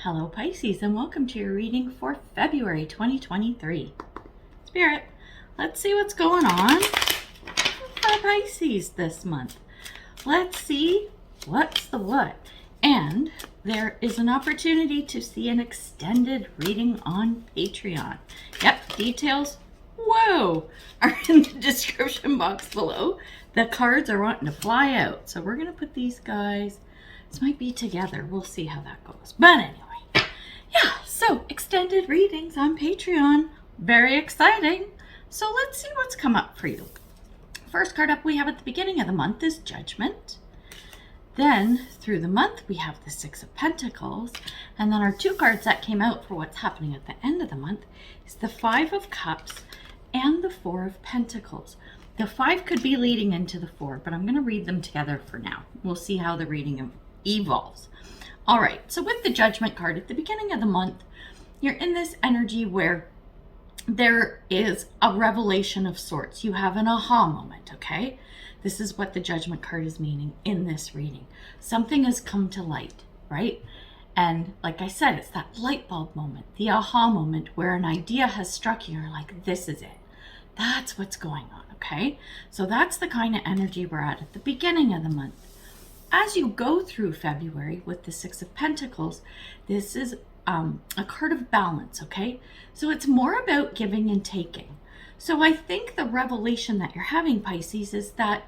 Hello Pisces, and welcome to your reading for February 2023. Spirit, let's see what's going on for Pisces this month. Let's see what's the what. And there is an opportunity to see an extended reading on Patreon. Yep, details, whoa, are in the description box below. The cards are wanting to fly out. So we're going to put these guys, this might be together. We'll see how that goes. But anyway. Yeah, so extended readings on Patreon. Very exciting. So let's see what's come up for you. First card up we have at the beginning of the month is Judgment. Then through the month we have the Six of Pentacles. And then our two cards that came out for what's happening at the end of the month is the Five of Cups and the Four of Pentacles. The five could be leading into the four, but I'm going to read them together for now. We'll see how the reading evolves. All right, so with the Judgment card at the beginning of the month, you're in this energy where there is a revelation of sorts. You have an aha moment, okay? This is what the Judgment card is meaning in this reading. Something has come to light, right? And like I said, it's that light bulb moment, the aha moment where an idea has struck you and you're like, this is it. That's what's going on, okay? So that's the kind of energy we're at the beginning of the month. As you go through February with the Six of Pentacles, this is a card of balance, okay? So it's more about giving and taking. So I think the revelation that you're having, Pisces, is that,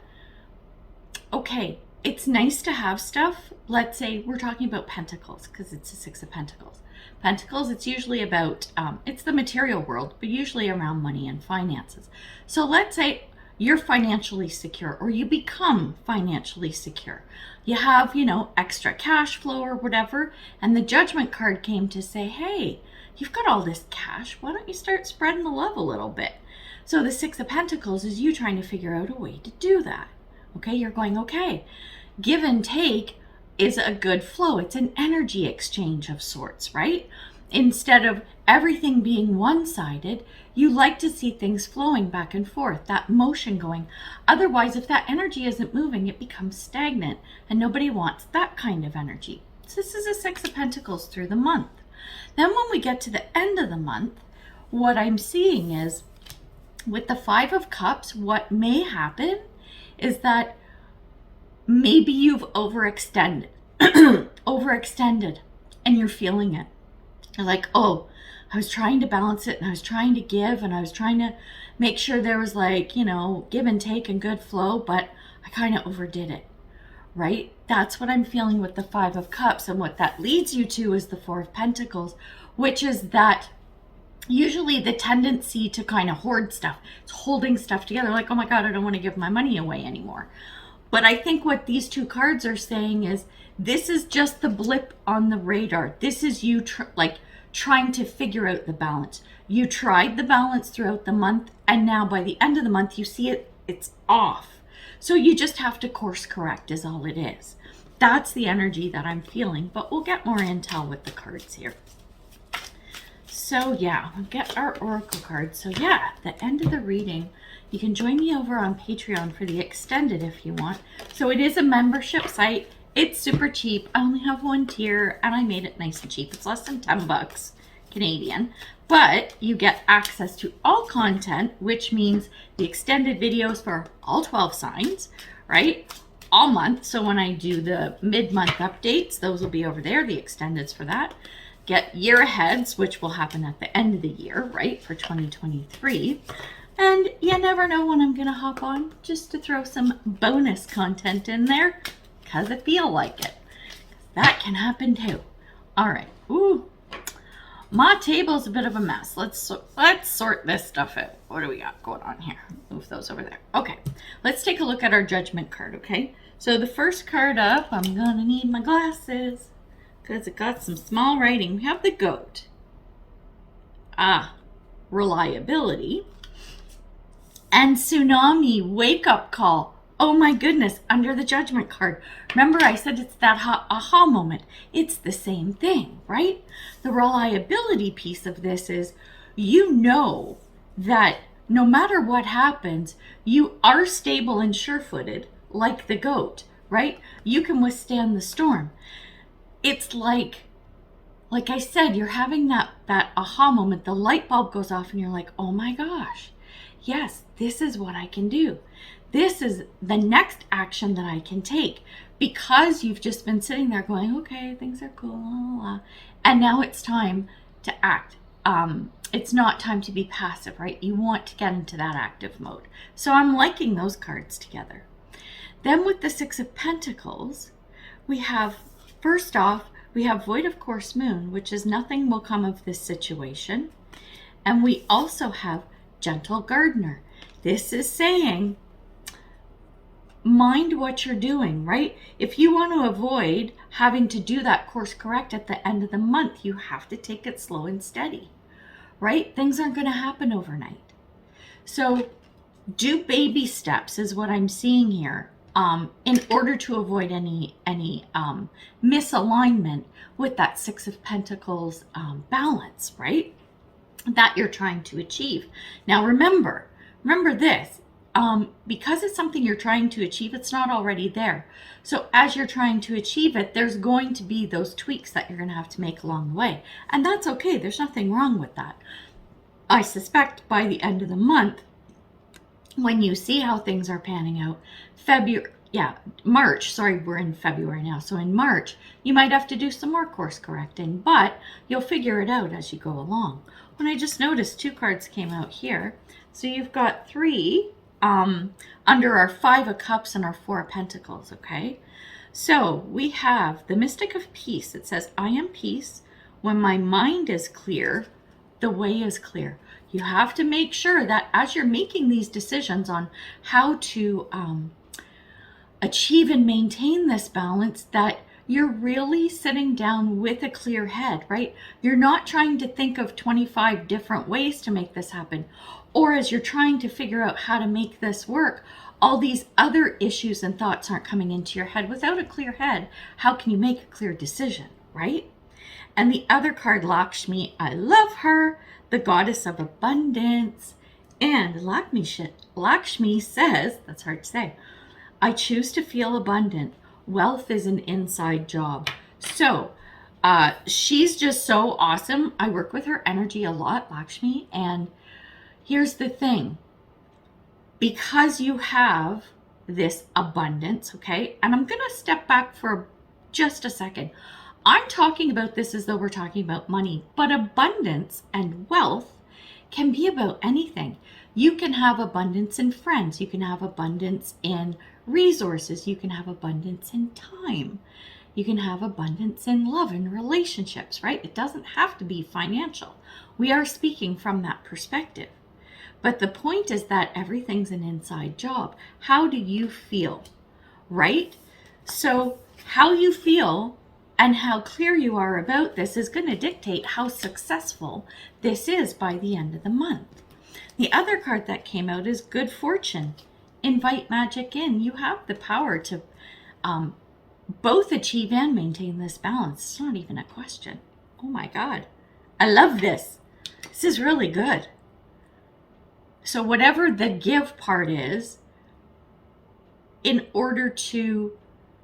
okay, it's nice to have stuff. Let's say we're talking about Pentacles because it's the Six of Pentacles. Pentacles, it's usually about, it's the material world, but usually around money and finances. So let's say you're financially secure or you become financially secure. You have, extra cash flow or whatever. And the Judgment card came to say, hey, you've got all this cash. Why don't you start spreading the love a little bit? So the Six of Pentacles is you trying to figure out a way to do that. Okay, you're going, okay, give and take is a good flow. It's an energy exchange of sorts, right? Instead of everything being one-sided, you like to see things flowing back and forth, that motion going. Otherwise, if that energy isn't moving, it becomes stagnant, and nobody wants that kind of energy. So this is a Six of Pentacles through the month. Then when we get to the end of the month, what I'm seeing is with the Five of Cups, what may happen is that maybe you've overextended, and you're feeling it. You're like, oh, I was trying to balance it and I was trying to give and I was trying to make sure there was give and take and good flow, but I kind of overdid it, right? That's what I'm feeling with the Five of Cups. And what that leads you to is the Four of Pentacles, which is that usually the tendency to kind of hoard stuff. It's holding stuff together like, oh my God, I don't want to give my money away anymore. But I think what these two cards are saying is this is just the blip on the radar. This is you trying to figure out the balance. You tried the balance throughout the month, and now by the end of the month, you see it's off. So you just have to course correct is all it is. That's the energy that I'm feeling, but we'll get more intel with the cards here. So yeah, we'll get our oracle cards. So yeah, the end of the reading, you can join me over on Patreon for the extended if you want. So it is a membership site. It's super cheap. I only have one tier and I made it nice and cheap. It's less than 10 bucks Canadian, but you get access to all content, which means the extended videos for all 12 signs, right? All month. So when I do the mid-month updates, those will be over there, the extendeds for that. Get year aheads, which will happen at the end of the year, right, for 2023. And you never know when I'm going to hop on just to throw some bonus content in there because I feel like it. That can happen too. All right. Ooh, my table's a bit of a mess. Let's sort this stuff out. What do we got going on here? Move those over there. Okay. Let's take a look at our Judgment card, okay? So the first card up, I'm going to need my glasses because it got some small writing. We have the Goat. Reliability. And Tsunami, wake up call. Oh my goodness, under the Judgment card. Remember I said it's that aha moment. It's the same thing, right? The reliability piece of this is you know that no matter what happens, you are stable and sure-footed like the Goat, right? You can withstand the storm. It's like like I said, you're having that aha moment. The light bulb goes off and you're like, oh my gosh, yes, this is what I can do. This is the next action that I can take, because you've just been sitting there going, okay, things are cool, blah, blah, blah. And now it's time to act. It's not time to be passive, right? You want to get into that active mode. So I'm liking those cards together. Then with the Six of Pentacles, we have, first off, we have Void of Course Moon, which is nothing will come of this situation. And we also have Gentle Gardener. This is saying, mind what you're doing, right? If you want to avoid having to do that course correct at the end of the month, you have to take it slow and steady, right? Things aren't going to happen overnight. So do baby steps is what I'm seeing here, in order to avoid any misalignment with that Six of Pentacles balance, right? That you're trying to achieve. Now remember this, because it's something you're trying to achieve, it's not already there. So as you're trying to achieve it, there's going to be those tweaks that you're going to have to make along the way. And that's okay. There's nothing wrong with that. I suspect by the end of the month, when you see how things are panning out, March, sorry, we're in February now. So in March, you might have to do some more course correcting, but you'll figure it out as you go along. When I just noticed 2 cards came out here. So you've got 3 under our 5 of Cups and our 4 of Pentacles, okay? So we have the Mystic of Peace. It says, I am peace. When my mind is clear, the way is clear. You have to make sure that as you're making these decisions on how to achieve and maintain this balance, that you're really sitting down with a clear head, right? You're not trying to think of 25 different ways to make this happen. Or as you're trying to figure out how to make this work, all these other issues and thoughts aren't coming into your head. Without a clear head, how can you make a clear decision, right? And the other card, Lakshmi, I love her, the goddess of abundance. And Lakshmi says, that's hard to say, I choose to feel abundant. Wealth is an inside job. So she's just so awesome. I work with her energy a lot, Lakshmi. And here's the thing. Because you have this abundance, okay? And I'm going to step back for just a second. I'm talking about this as though we're talking about money, but abundance and wealth can be about anything. You can have abundance in friends. You can have abundance in resources. You can have abundance in time. You can have abundance in love and relationships, right? It doesn't have to be financial. We are speaking from that perspective. But the point is that everything's an inside job. How do you feel, right? So how you feel and how clear you are about this is going to dictate how successful this is by the end of the month. The other card that came out is Good Fortune. Invite magic in. You have the power to both achieve and maintain this balance. It's not even a question. Oh my God. I love this. This is really good. So whatever the give part is, in order to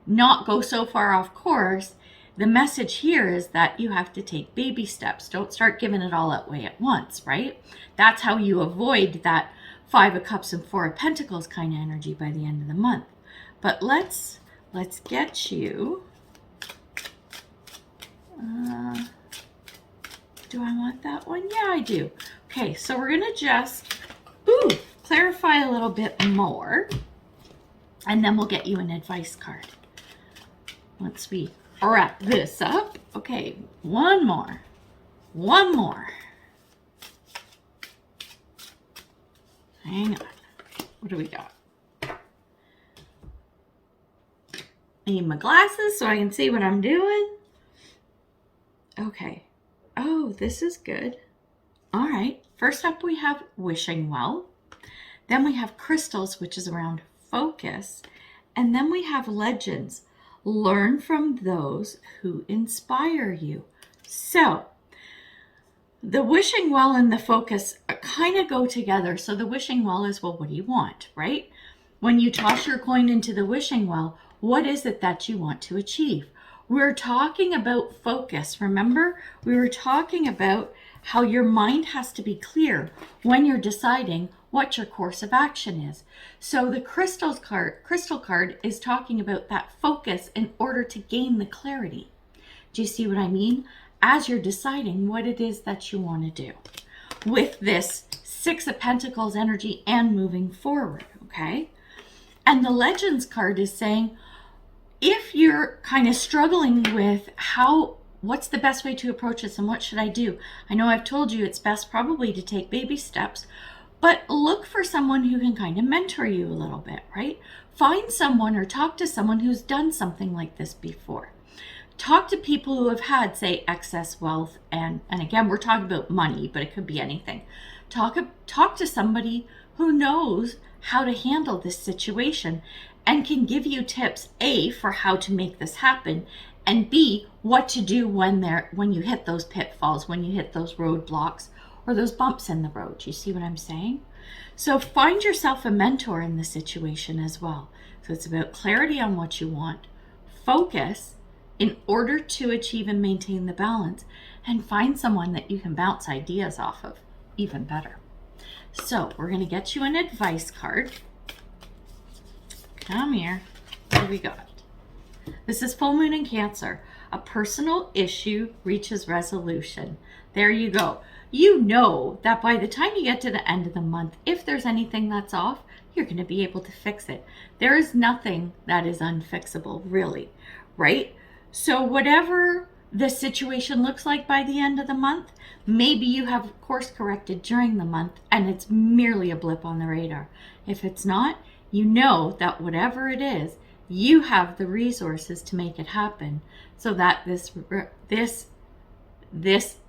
not go so far off course, the message here is that you have to take baby steps. Don't start giving it all away at once, right? That's how you avoid that 5 of Cups and 4 of Pentacles kind of energy by the end of the month. But let's get you. Do I want that one? Yeah, I do. Okay, so we're going to just clarify a little bit more, and then we'll get you an advice card once we wrap this up. Okay, one more. Hang on. What do we got? I need my glasses so I can see what I'm doing. Okay. Oh, this is good. All right. First up, we have Wishing Well. Then we have Crystals, which is around focus. And then we have Legends. Learn from those who inspire you. So the Wishing Well and the focus kind of go together. So the Wishing Well is, well, what do you want, right? When you toss your coin into the Wishing Well, what is it that you want to achieve? We're talking about focus. Remember, we were talking about how your mind has to be clear when you're deciding what your course of action is. So the crystal card is talking about that focus in order to gain the clarity. Do you see what I mean? As you're deciding what it is that you want to do with this Six of Pentacles energy and moving forward, okay? And the Legends card is saying, if you're kind of struggling with what's the best way to approach this and what should I do? I know I've told you it's best probably to take baby steps, but look for someone who can kind of mentor you a little bit, right? Find someone or talk to someone who's done something like this before. Talk to people who have had, say, excess wealth, and again, we're talking about money, but it could be anything. Talk to somebody who knows how to handle this situation and can give you tips, A, for how to make this happen, and B, what to do when you hit those pitfalls, when you hit those roadblocks or those bumps in the road. You see what I'm saying? So find yourself a mentor in this situation as well. So it's about clarity on what you want, focus in order to achieve and maintain the balance, and find someone that you can bounce ideas off of, even better. So we're going to get you an advice card. Come here. What do we got? This is full moon in Cancer. A personal issue reaches resolution. There you go. You know that by the time you get to the end of the month, if there's anything that's off, you're going to be able to fix it. There is nothing that is unfixable, really, right? So whatever the situation looks like by the end of the month, maybe you have course corrected during the month and it's merely a blip on the radar. If it's not, you know that whatever it is, you have the resources to make it happen so that this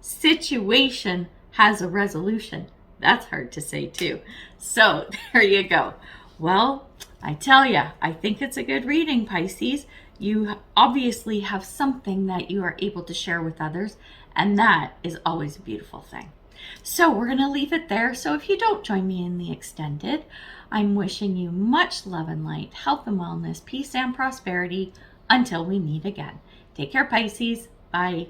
situation has a resolution. That's hard to say too. So there you go. Well, I tell you, I think it's a good reading, Pisces. You obviously have something that you are able to share with others, and that is always a beautiful thing. So we're going to leave it there. So if you don't join me in the extended, I'm wishing you much love and light, health and wellness, peace and prosperity until we meet again. Take care, Pisces. Bye.